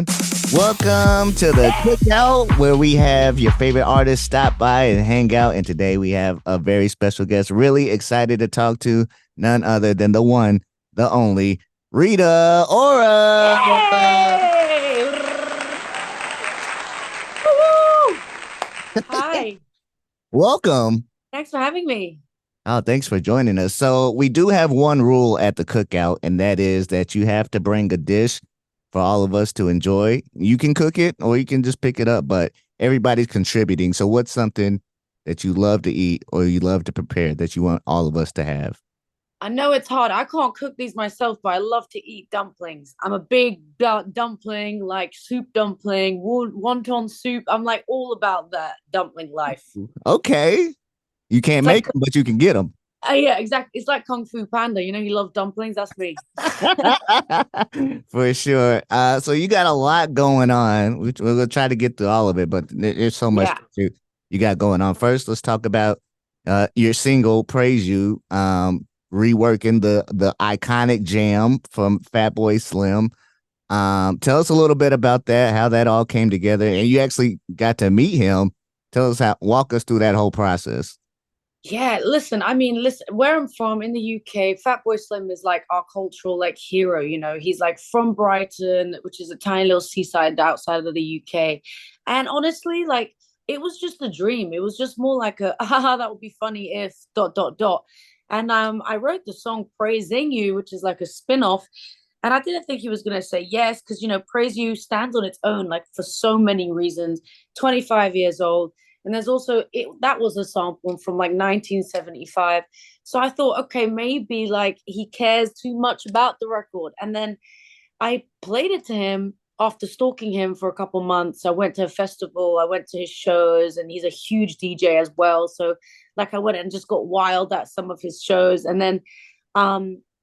Welcome to the Cookout, where we have your favorite artists stop by and hang out. And today we have a very special guest. Really excited to talk to none other than the one, the only Rita Ora. Yay! Woo! Hi. Welcome. Thanks for having me. Oh, thanks for joining us. So we do have one rule at the Cookout, and that is that you have to bring a dish for all of us to enjoy. You can cook it or you can just pick it up, but everybody's contributing. So what's something that you love to eat or you love to prepare that you want all of us to have? I know it's hard. I can't cook these myself, but I love to eat dumplings. I'm a big dumpling, like soup dumpling, wonton soup. I'm like all about that dumpling life. Okay. You can't It's like, make them, but you can get them. yeah, exactly. It's like Kung Fu Panda. You know, you love dumplings. That's me. For sure. So you got a lot going on. We're gonna try to get through all of it, but there's so much Yeah. you got going on. First, let's talk about your single "Praise You," reworking the iconic jam from Fatboy Slim. Tell us a little bit about that, how that all came together, and you actually got to meet him. Tell us walk us through that whole process. Yeah, listen, listen, where I'm from in the UK, Fatboy Slim is like our cultural like hero, you know. He's like from Brighton, which is a tiny little seaside outside of the UK. And honestly, like it was just a dream. It was just more like a haha, that would be funny if dot dot dot. And I wrote the song Praising You, which is like a spin-off. And I didn't think he was gonna say yes, because you know, Praise You stands on its own, like for so many reasons. 25 years old. And there's also that was a sample from like 1975. So I thought, okay, maybe like he cares too much about the record. And then I played it to him after stalking him for a couple months. I went to a festival, I went to his shows, and he's a huge DJ as well. So like I went and just got wild at some of his shows. And then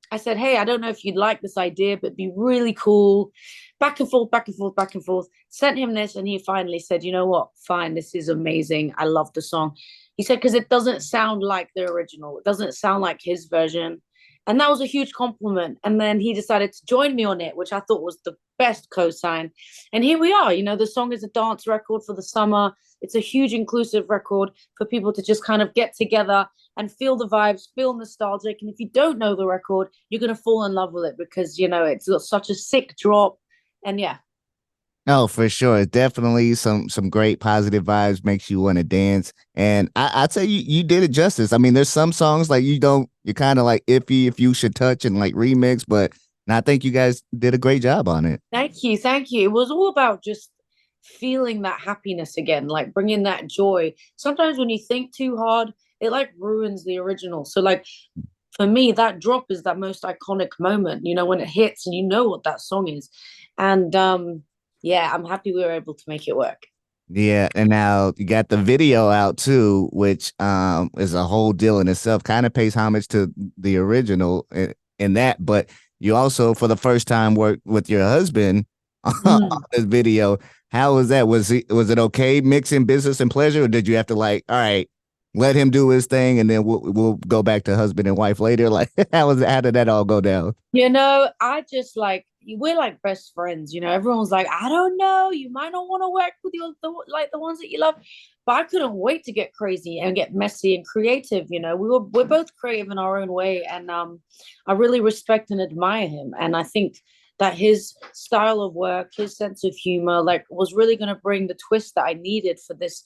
I said, hey, I don't know if you'd like this idea, but it'd be really cool. Back and forth, back and forth, back and forth. Sent him this, and he finally said, you know what? Fine, this is amazing. I love the song. He said, because it doesn't sound like the original, it doesn't sound like his version. And that was a huge compliment. And then he decided to join me on it, which I thought was the best co-sign. And here we are. You know, the song is a dance record for the summer. It's a huge inclusive record for people to just kind of get together and feel the vibes, feel nostalgic. And if you don't know the record, you're going to fall in love with it because, you know, it's got such a sick drop. And yeah, No, for sure. Definitely some great positive vibes, makes you want to dance. And I'd say you did it justice. I mean, there's some songs like you're kind of like iffy if you should touch and like remix, but I think you guys did a great job on it. thank you. Thank you. It was all about just feeling that happiness again, like bringing that joy. Sometimes when you think too hard, it like ruins the original. So, like, for me, that drop is that most iconic moment, you know, when it hits and you know what that song is. And yeah, I'm happy we were able to make it work. Yeah, and now you got the video out too, which is a whole deal in itself. Kind of pays homage to the original in that, but you also for the first time worked with your husband on Mm. this video. How was that? Was it okay mixing business and pleasure, or did you have to like, all right, let him do his thing, and then we'll go back to husband and wife later? Like, how did that all go down? You know, I just like we're like best friends. You know, everyone's like, I don't know, you might not want to work with like the ones that you love, but I couldn't wait to get crazy and get messy and creative. You know, we're both creative in our own way, and I really respect and admire him, and I think that his style of work, his sense of humor, like was really going to bring the twist that I needed for this.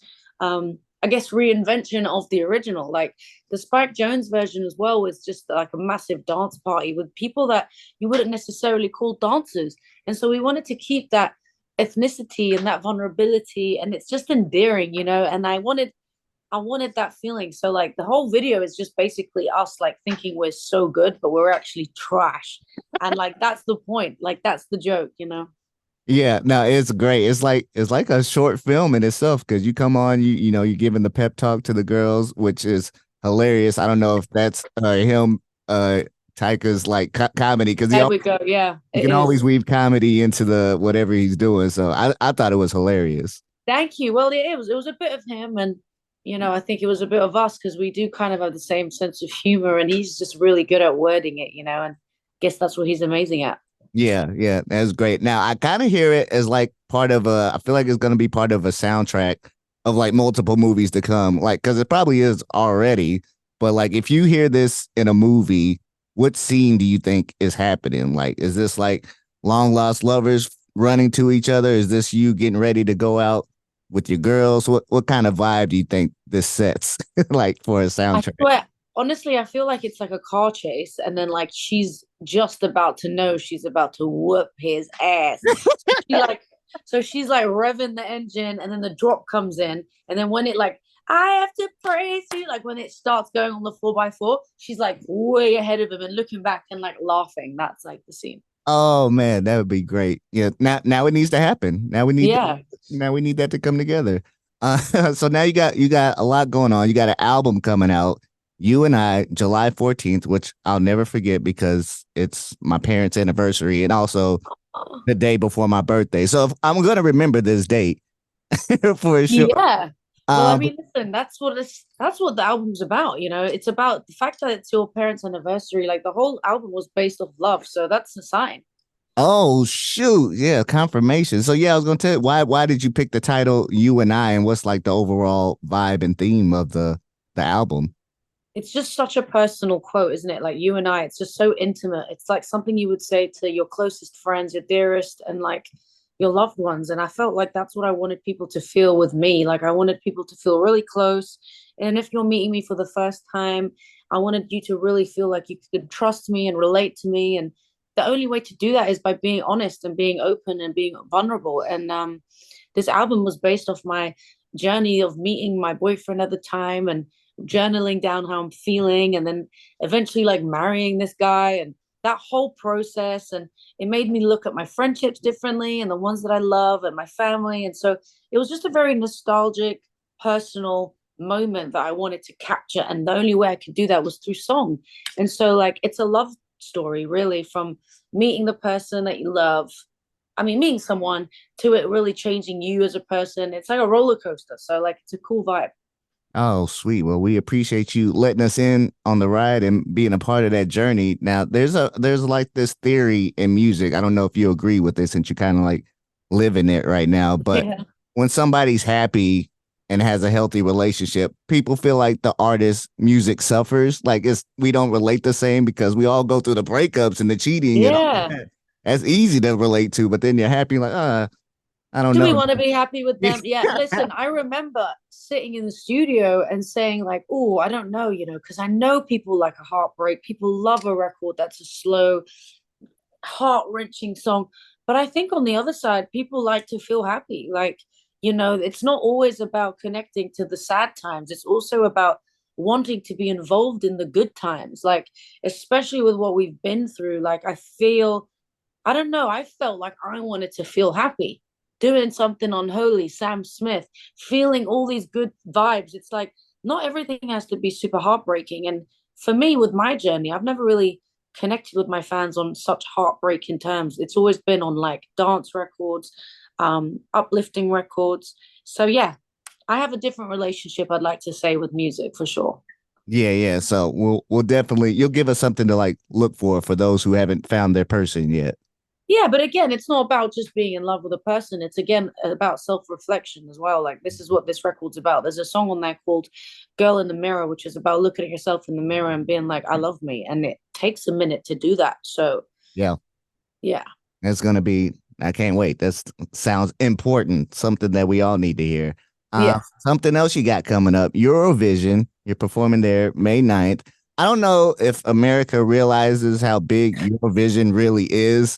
I guess reinvention of the original. Like the Spike Jones version as well was just like a massive dance party with people that you wouldn't necessarily call dancers. And so we wanted to keep that ethnicity and that vulnerability, and it's just endearing, you know. And I wanted that feeling. So like the whole video is just basically us like thinking we're so good, but we're actually trash. And like that's the point. Like that's the joke, you know. Yeah, no, it's great. It's like a short film in itself because you come on, you know, you're giving the pep talk to the girls, which is hilarious. I don't know if that's him, Tyka's like comedy because There we go. Yeah, he it can is. always weave comedy into the whatever he's doing. So I thought it was hilarious. Thank you. Well, it was a bit of him, and you know, I think it was a bit of us because we do kind of have the same sense of humor, and he's just really good at wording it, you know, and I guess that's what he's amazing at. Yeah, yeah, that's great. Now I kind of hear it as like part of a. I feel like it's gonna be part of a soundtrack of like multiple movies to come. Like, because it probably is already. But like, if you hear this in a movie, what scene do you think is happening? Like, is this like long lost lovers running to each other? Is this you getting ready to go out with your girls? What kind of vibe do you think this sets like for a I soundtrack? swear, honestly, I feel like it's like a car chase, and then like she's just about to know she's about to whoop his ass. She like, so she's like revving the engine, and then the drop comes in, and then when it like, I have to praise you, like when it starts going on the 4x4, she's like way ahead of him and looking back and like laughing. That's like the scene. Oh man, that would be great. Yeah, now it needs to happen. Yeah. Now we need that to come together. So now you got a lot going on. You got an album coming out. You and I, July 14th, which I'll never forget because it's my parents' anniversary and also the day before my birthday. So I'm gonna remember this date for sure. Yeah. Well, I But mean, listen, that's what the album's about, you know. It's about the fact that it's your parents' anniversary. Like the whole album was based off love, so that's a sign. oh shoot, yeah, confirmation. So yeah, I was gonna tell you why did you pick the title You and I, and what's like the overall vibe and theme of the album? It's just such a personal quote, isn't it? Like you and I, it's just so intimate. It's like something you would say to your closest friends, your dearest, and like your loved ones. And I felt like that's what I wanted people to feel with me. Like I wanted people to feel really close. And if you're meeting me for the first time, I wanted you to really feel like you could trust me and relate to me. And the only way to do that is by being honest and being open and being vulnerable. And this album was based off my journey of meeting my boyfriend at the time and journaling down how I'm feeling, and then eventually like marrying this guy and that whole process. And it made me look at my friendships differently and the ones that I love and my family. And so it was just a very nostalgic, personal moment that I wanted to capture. And the only way I could do that was through song. And so, like, it's a love story, really, from meeting the person that you love. I mean, meeting someone to it really changing you as a person. It's like a roller coaster. So, like, it's a cool vibe. Oh, sweet. Well, we appreciate you letting us in on the ride and being a part of that journey. Now, there's like this theory in music. I don't know if you agree with this since you kind of like living it right now, but Yeah. when somebody's happy and has a healthy relationship, people feel like the artist music suffers. Like it's we don't relate the same because we all go through the breakups and the cheating and all Yeah. that. That's easy to relate to, but then you're happy, like, I don't Do we know. want to be happy with them? Yeah, listen, I remember sitting in the studio and saying, like, oh, I don't know, you know, because I know people like a heartbreak. People love a record that's a slow, heart-wrenching song. But I think on the other side, people like to feel happy. Like, you know, it's not always about connecting to the sad times. It's also about wanting to be involved in the good times. Like, especially with what we've been through, like I don't know. I felt like I wanted to feel happy doing something unholy, Sam Smith, feeling all these good vibes. It's like not everything has to be super heartbreaking. And for me, with my journey, I've never really connected with my fans on such heartbreaking terms. It's always been on like dance records, uplifting records. So, yeah, I have a different relationship, I'd like to say, with music for sure. Yeah, yeah. So we'll definitely you'll give us something to like look for those who haven't found their person yet. Yeah, but again, it's not about just being in love with a person. It's again about self-reflection as well. Like this is what this record's about. There's a song on there called Girl in the Mirror, which is about looking at yourself in the mirror and being like, I love me. And it takes a minute to do that. So Yeah, yeah. it's gonna be. I can't wait. That sounds important. Something that we all need to hear. Yeah. Something else you got coming up. Eurovision. You're performing there May 9th. I don't know if America realizes how big Eurovision really is.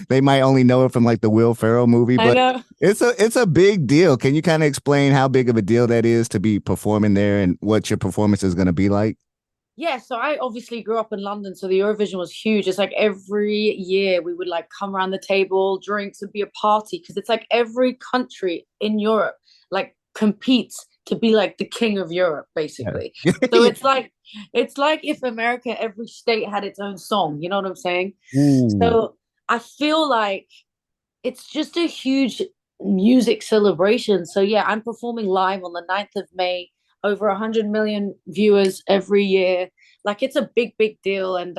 They might only know it from like the Will Ferrell movie, I but know. it's a big deal. Can you kind of explain how big of a deal that is to be performing there and what your performance is going to be like? Yeah, so I obviously grew up in London, so the Eurovision was huge. It's like every year we would like come around the table, drinks would be a party because it's like every country in Europe like competes to be like the king of Europe, basically. Yeah. So it's like if America, every state had its own song, you know what I'm saying? Ooh. So I feel like it's just a huge music celebration. So yeah, I'm performing live on the 9th of May, over 100 million viewers every year. Like it's a big, big deal. And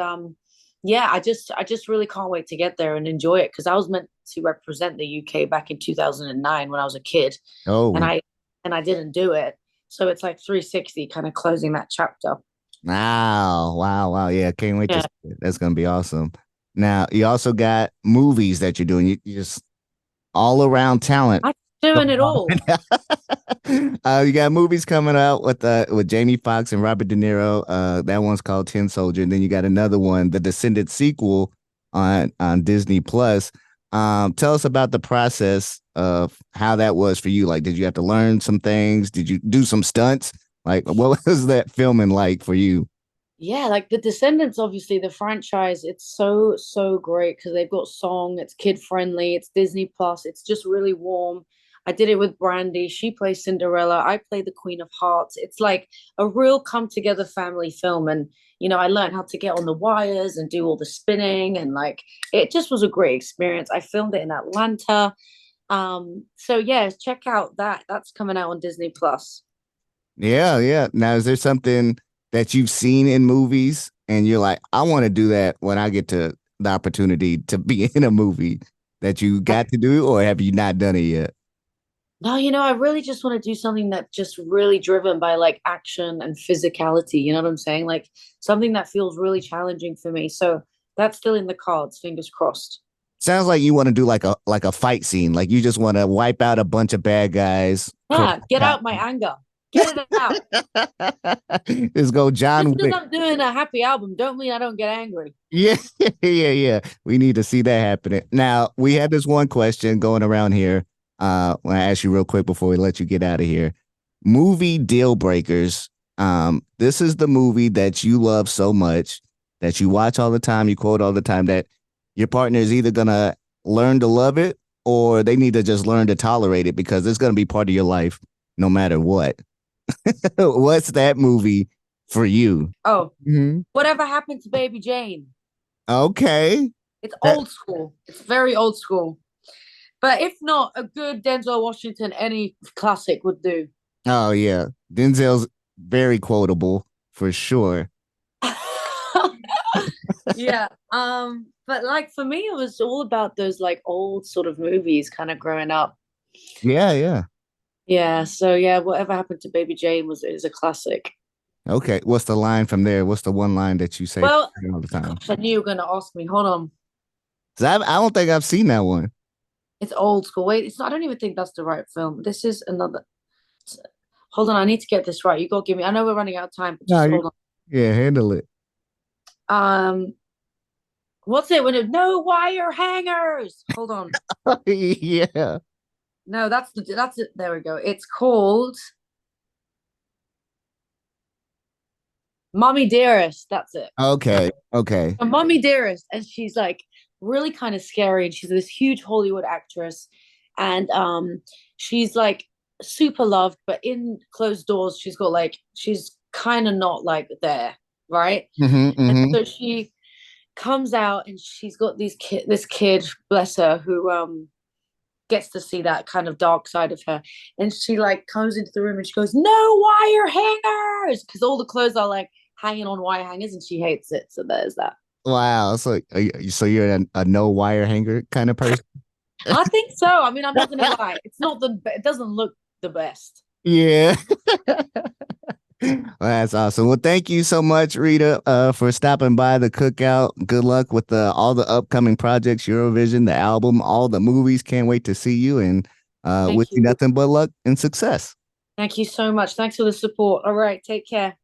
yeah, I just really can't wait to get there and enjoy it because I was meant to represent the UK back in 2009 when I was a kid, and Oh, I didn't do it. So it's like 360 kind of closing that chapter. wow, wow, wow. Yeah, can't wait to Yeah, see it. That's gonna be awesome. Now, you also got movies that you're doing. You just all around talent I'm doing going it on all. right now. You got movies coming out with Jamie Foxx and Robert De Niro. That one's called Tin Soldier. And then you got another one, the Descendant sequel on Disney Plus. Tell us about the process of how that was for you. Like, did you have to learn some things? Did you do some stunts? Like, what was that filming like for you? Yeah, like the Descendants, obviously the franchise, it's so so great because they've got song, it's kid friendly, it's Disney Plus, it's just really warm. I did it with Brandy. She plays Cinderella. I play the Queen of Hearts. It's like a real come together family film, and I learned how to get on the wires and do all the spinning, and like it just was a great experience. I filmed it in Atlanta. So yeah, check out that. That's coming out on Disney Plus. Yeah, yeah. Now, is there something that you've seen in movies and you're like, I want to do that when I get to the opportunity to be in a movie that you got to do, or have you not done it yet? No, I really just want to do something that's just really driven by like action and physicality. You know what I'm saying? Like something that feels really challenging for me. So that's still in the cards, fingers crossed. Sounds like you want to do like a fight scene, like you just want to wipe out a bunch of bad guys. Yeah, get out my anger. Get it out. Just go Just John because Wick. I'm doing a happy album, don't mean I don't get angry. Yeah, yeah, yeah. We need to see that happening. Now, we have this one question going around here. When I ask you real quick before we let you get out of here. Movie deal breakers. This is the movie that you love so much that you watch all the time, you quote all the time, that your partner is either gonna learn to love it or they need to just learn to tolerate it because it's gonna be part of your life no matter what. What's that movie for you? Oh, Mhm. whatever happened to Baby Jane? Okay. It's That old school. It's very old school. But if not, a good Denzel Washington, any classic would do. Oh yeah, Denzel's very quotable for sure. Yeah. But like for me, it was all about those like old sort of movies kind of growing up. Yeah, yeah. Yeah. So yeah, whatever happened to Baby Jane was is a classic. Okay, what's the line from there? What's the one line that you say Well, all the time? gosh, I knew you were gonna ask me. Hold on. 'Cause I don't think I've seen that one. It's old school. Wait, it's not, I don't even think that's the right film. This is another. Hold on, I need to get this right. You gotta give me. I know we're running out of time, but No, just hold yeah, handle it. on. What's it when it no wire hangers? Hold on. Yeah. No, that's it. There we go. It's called Mommy Dearest. That's it. Okay. Okay. A Mommy Dearest, and she's like really kind of scary, and she's this huge Hollywood actress, and she's like super loved, but in closed doors, she's kind of not like there, right? Mm-hmm. And Mm-hmm. so she comes out, and she's got this kid, bless her, who gets to see that kind of dark side of her. And she like comes into the room and she goes, "No wire hangers," because all the clothes are like hanging on wire hangers, and she hates it. So there's that. Wow. So you're a no wire hanger kind of person? I think so. I mean, I'm not gonna lie. It doesn't look the best. Yeah. Well, that's awesome. Well, thank you so much, Rita, for stopping by the cookout. Good luck with all the upcoming projects, Eurovision, the album, all the movies. Can't wait to see you and wish Thank you you. nothing but luck and success. Thank you so much. Thanks for the support. All right, take care.